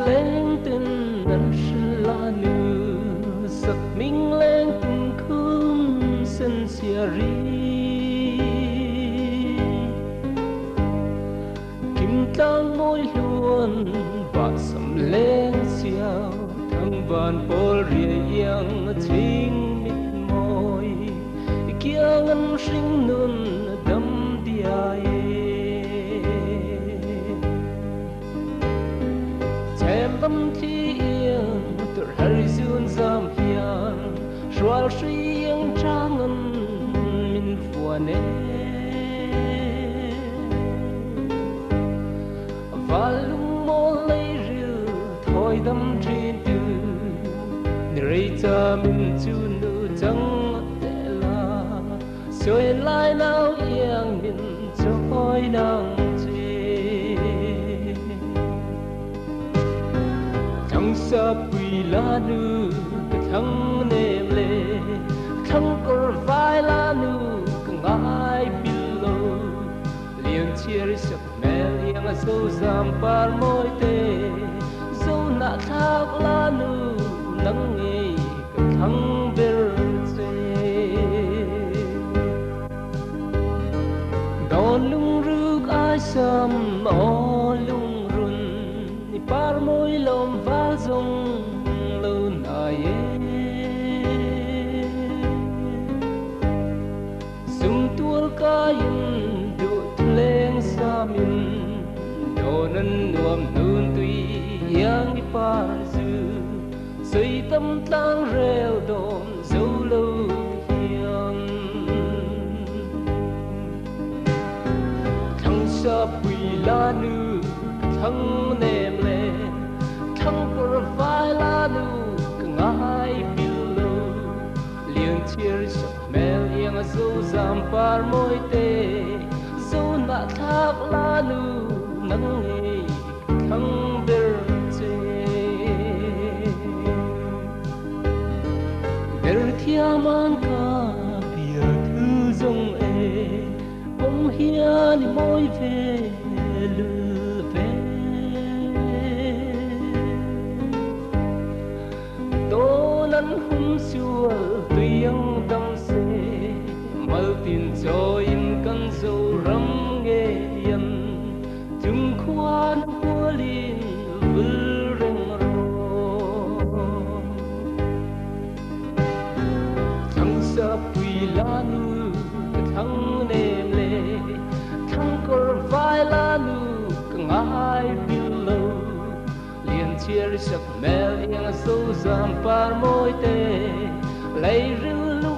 lên tin năn la nữ sắc minh lên tin khum sen sia ri kim tang môi luôn và sầm lên xiao thăng vàn bol ria yang chính mít môi kia ngân sinh nun đâm diai em tâm thi yên từ hari dương giam hiền xoa xuyên trang ngân min phù nê và lung mô lấy rượu thôi đâm trên từ nơi ta min chu nu chẳng tệ là rồi lại nào yên min trôi nắng sa pui la nu thăng nêm lệ thăng cor vai la nu ngai bilo liang chia sắc mẹ liang sâu zam par môi tê sâu nạ thác la nu nắng nghi thăng bel tê đón lung rước ai sam o lung run ni par môi lom va zong lâu nai sum tuol ka yin du leng sa min do nan nuam nun tui yang par zu soi tâm tang reo dom dấu lâu hiang thăng sa pui la nu thăng nêm lệ thăng cor vai la nu ngai bilo liang chia sắc mẹ liang sâu zam par môi tê sâu nạ thác la nu nắng nghi thăng bel tê bel thia man ca bia thư dòng e bông hiền môi về lư về tô nắn hum xua tuyang đâm xe mal tin cho in căn dâu râm nghe yên chung khoan hoa lin vư rừng rô thăng sa pui la nu thăng nêm lệ thăng cor vai la nu ngai bilo lian chia sắc mẹ liang sâu zam par môi tê lấy rưu